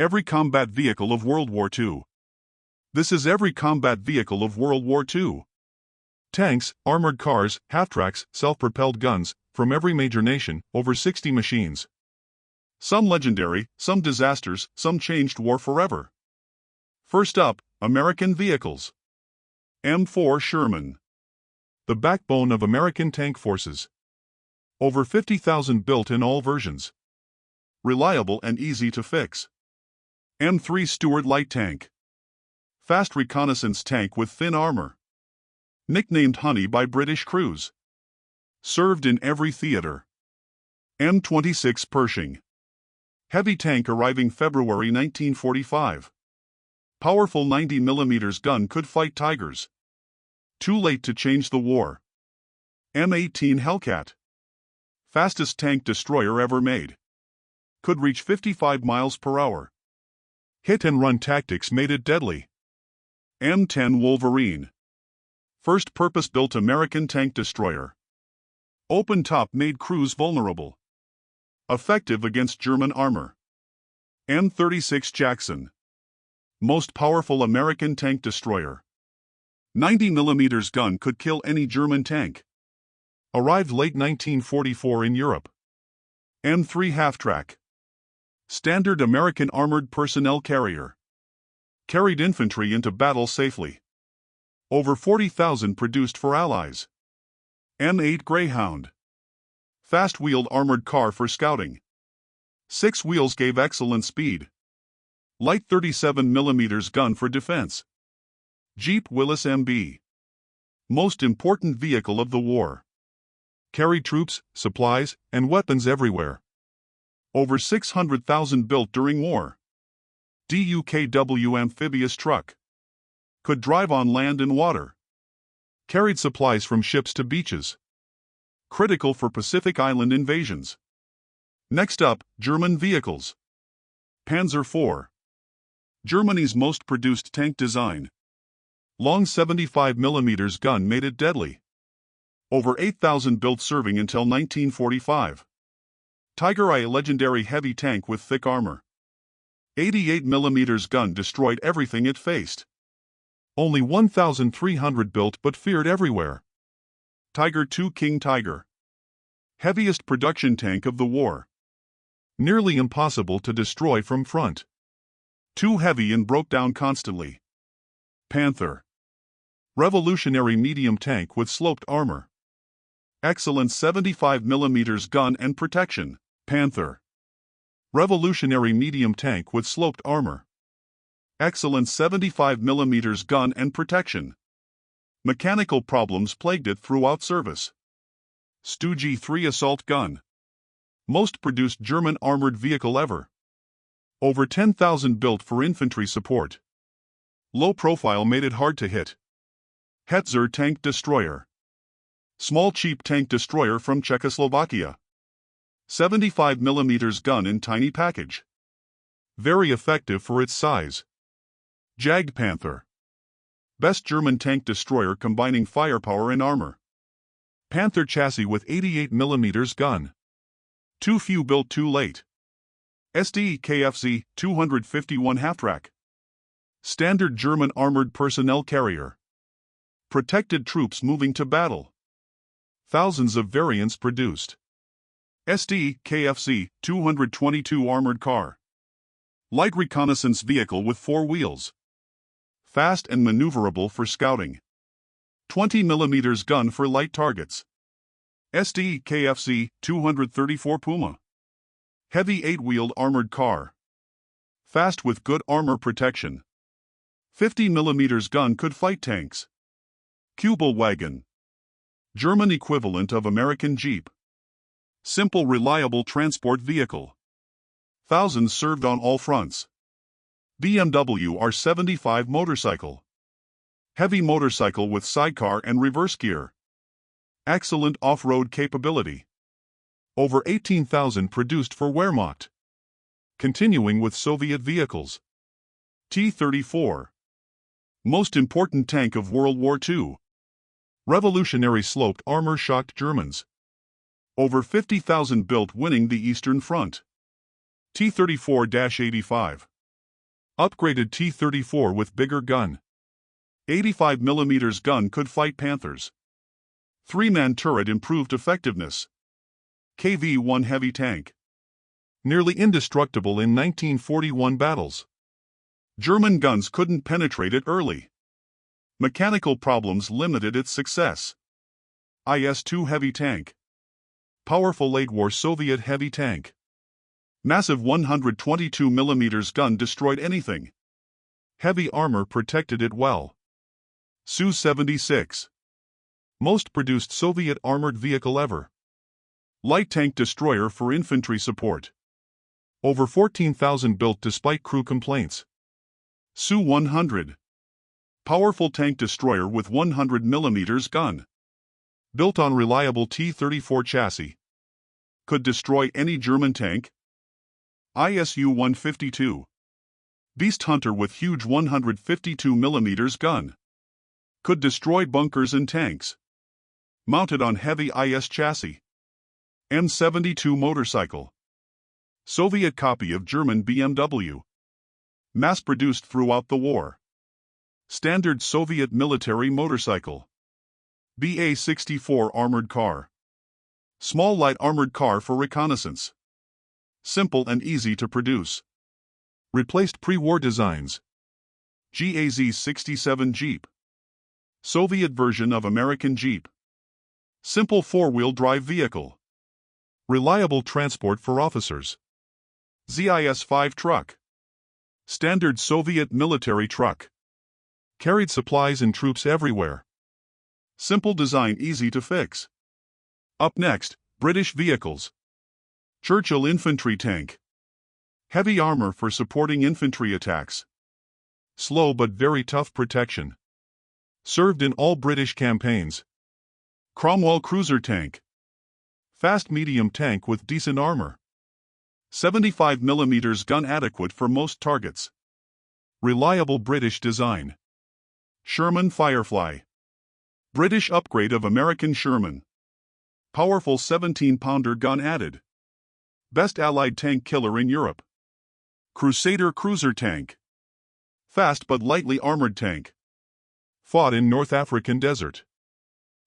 Every combat vehicle of World War II. This is every combat vehicle of World War II. Tanks, armored cars, half-tracks, self-propelled guns, from every major nation, over 60 machines. Some legendary, some disasters, some changed war forever. First up, American vehicles. M4 Sherman. The backbone of American tank forces. Over 50,000 built in all versions. Reliable and easy to fix. M3 Stuart light tank. Fast reconnaissance tank with thin armor. Nicknamed Honey by British crews. Served in every theater. M26 Pershing. Heavy tank arriving February 1945. Powerful 90mm gun could fight Tigers. Too late to change the war. M18 Hellcat. Fastest tank destroyer ever made. Could reach 55 miles per hour. Hit-and-run tactics made it deadly. M10 Wolverine. First purpose-built American tank destroyer. Open top made crews vulnerable. Effective against German armor. M36 Jackson. Most powerful American tank destroyer. 90mm gun could kill any German tank. Arrived late 1944 in Europe. M3 Half-Track. Standard American armored personnel carrier. Carried infantry into battle safely. Over 40,000 produced for Allies. M8 Greyhound. Fast-wheeled armored car for scouting. 6 wheels gave excellent speed. Light 37mm gun for defense. Jeep Willys MB. Most important vehicle of the war. Carried troops, supplies, and weapons everywhere. Over 600,000 built during war. DUKW amphibious truck. Could drive on land and water. Carried supplies from ships to beaches. Critical for Pacific Island invasions. Next up, German vehicles. Panzer IV. Germany's most produced tank design. Long 75mm gun made it deadly. Over 8,000 built serving until 1945. Tiger I, a legendary heavy tank with thick armor. 88mm gun destroyed everything it faced. Only 1,300 built but feared everywhere. Tiger II King Tiger. Heaviest production tank of the war. Nearly impossible to destroy from front. Too heavy and broke down constantly. Panther. Revolutionary medium tank with sloped armor. Excellent 75mm gun and protection. Panther. Revolutionary medium tank with sloped armor. Excellent 75mm gun and protection. Mechanical problems plagued it throughout service. Stu G3 assault gun. Most produced German armored vehicle ever. Over 10,000 built for infantry support. Low profile made it hard to hit. Hetzer tank destroyer. Small cheap tank destroyer from Czechoslovakia. 75mm gun in tiny package. Very effective for its size. Jagdpanther. Best German tank destroyer combining firepower and armor. Panther chassis with 88mm gun. Too few built too late. SD KFZ 251 half-track. Standard German armored personnel carrier. Protected troops moving to battle. Thousands of variants produced. SD KFZ 222 armored car. Light reconnaissance vehicle with 4 wheels. Fast and maneuverable for scouting. 20mm gun for light targets. SD KFZ 234 Puma. Heavy 8-wheeled armored car. Fast with good armor protection. 50mm gun could fight tanks. Kubel wagon. German equivalent of American Jeep. Simple reliable transport vehicle. Thousands served on all fronts. BMW R75 motorcycle. Heavy motorcycle with sidecar and reverse gear. Excellent off-road capability. Over 18,000 produced for Wehrmacht. Continuing with Soviet vehicles. T-34. Most important tank of World War II. Revolutionary sloped armor shocked Germans. Over 50,000 built winning the Eastern Front. T-34-85. Upgraded T-34 with bigger gun. 85mm gun could fight Panthers. 3-man turret improved effectiveness. KV-1 heavy tank. Nearly indestructible in 1941 battles. German guns couldn't penetrate it early. Mechanical problems limited its success. IS-2 heavy tank. Powerful late-war Soviet heavy tank. Massive 122mm gun destroyed anything. Heavy armor protected it well. Su-76. Most produced Soviet armored vehicle ever. Light tank destroyer for infantry support. Over 14,000 built despite crew complaints. Su-100. Powerful tank destroyer with 100mm gun. Built on reliable T-34 chassis. Could destroy any German tank. ISU-152. Beast hunter with huge 152mm gun. Could destroy bunkers and tanks. Mounted on heavy IS chassis. M72 motorcycle. Soviet copy of German BMW. Mass-produced throughout the war. Standard Soviet military motorcycle. BA-64 armored car. Small light armored car for reconnaissance. Simple and easy to produce. Replaced pre-war designs. GAZ-67 Jeep. Soviet version of American Jeep. Simple four-wheel drive vehicle. Reliable transport for officers. ZIS-5 truck. Standard Soviet military truck. Carried supplies and troops everywhere. Simple design, easy to fix. Up next, British vehicles. Churchill infantry tank. Heavy armor for supporting infantry attacks. Slow but very tough protection. Served in all British campaigns. Cromwell cruiser tank. Fast medium tank with decent armor. 75mm gun adequate for most targets. Reliable British design. Sherman Firefly. British upgrade of American Sherman. Powerful 17-pounder gun added. Best Allied tank killer in Europe. Crusader cruiser tank. Fast but lightly armored tank. Fought in North African desert.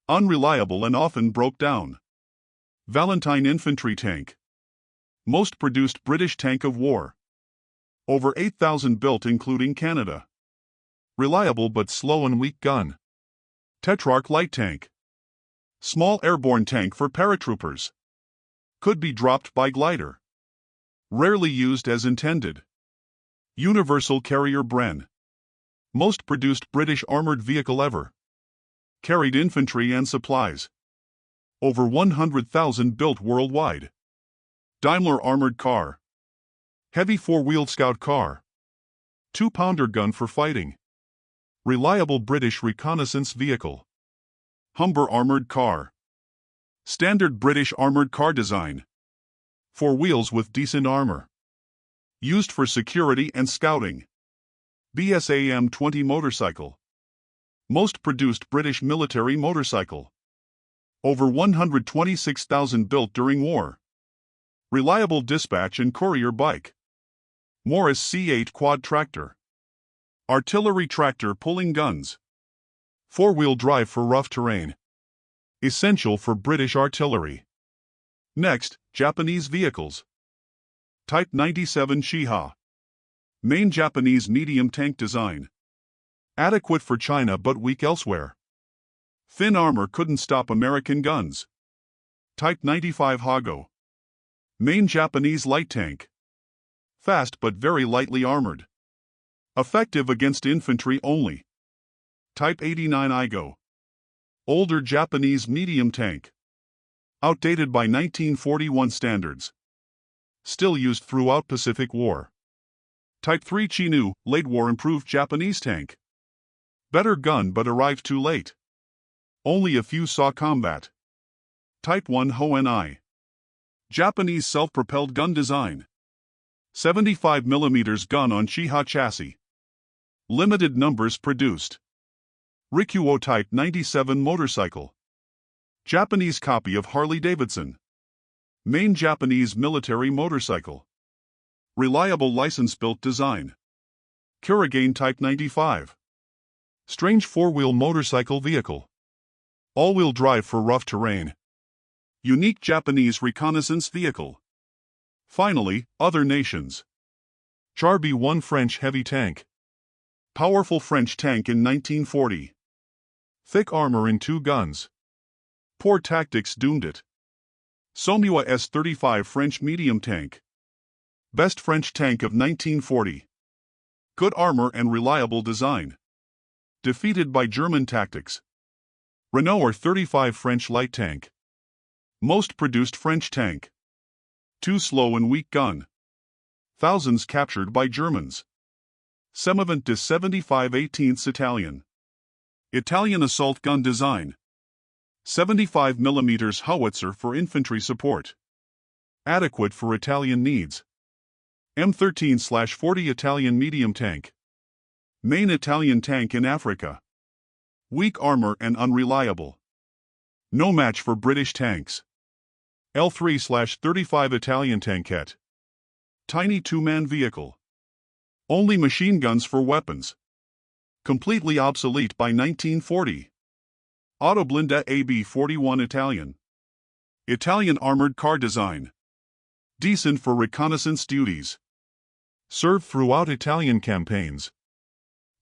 Unreliable and often broke down. Valentine infantry tank. Most produced British tank of war. Over 8,000 built including Canada. Reliable but slow and weak gun. Tetrarch light tank. Small airborne tank for paratroopers. Could be dropped by glider. Rarely used as intended. Universal carrier Bren. Most produced British armored vehicle ever. Carried infantry and supplies. Over 100,000 built worldwide. Daimler armored car. Heavy four-wheeled scout car. 2-pounder gun for fighting. Reliable British reconnaissance vehicle. Humber armored car. Standard British armored car design. 4 wheels with decent armor. Used for security and scouting. BSA M20 motorcycle. Most produced British military motorcycle. Over 126,000 built during war. Reliable dispatch and courier bike. Morris C8 quad tractor. Artillery tractor pulling guns. 4-wheel drive for rough terrain. Essential for British artillery. Next, Japanese vehicles. Type 97 Shiha. Main Japanese medium tank design. Adequate for China but weak elsewhere. Thin armor couldn't stop American guns. Type 95 Hago. Main Japanese light tank. Fast but very lightly armored. Effective against infantry only. Type 89 Igo. Older Japanese medium tank. Outdated by 1941 standards. Still used throughout Pacific War. Type 3 Chinu, late war improved Japanese tank. Better gun but arrived too late. Only a few saw combat. Type 1 Hoenai. Japanese self-propelled gun design. 75mm gun on Shiha chassis. Limited numbers produced. Rikuo Type 97 motorcycle. Japanese copy of Harley-Davidson. Main Japanese military motorcycle. Reliable license-built design. Kurogane Type 95. Strange four-wheel motorcycle vehicle. All-wheel drive for rough terrain. Unique Japanese reconnaissance vehicle. Finally, other nations. Char B-1 French heavy tank. Powerful French tank in 1940. Thick armor and 2 guns. Poor tactics doomed it. Somua S-35 French medium tank. Best French tank of 1940. Good armor and reliable design. Defeated by German tactics. Renault R-35 French light tank. Most produced French tank. Too slow and weak gun. Thousands captured by Germans. Semavant de 75 18th Italian. Italian assault gun design. 75 mm howitzer for infantry support. Adequate for Italian needs. M13/40 Italian medium tank. Main Italian tank in Africa. Weak armor and unreliable. No match for British tanks. L3/35 Italian tankette. Tiny two-man vehicle. Only machine guns for weapons. Completely obsolete by 1940. Autoblinda AB-41 Italian. Italian armored car design. Decent for reconnaissance duties. Served throughout Italian campaigns.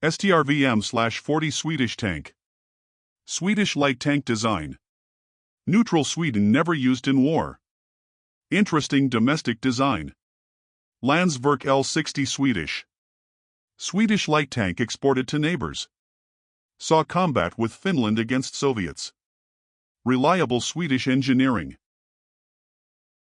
STRVM/40 Swedish tank. Swedish light tank design. Neutral Sweden never used in war. Interesting domestic design. Landsverk L60 Swedish. Swedish light tank exported to neighbors. Saw combat with Finland against Soviets. Reliable Swedish engineering.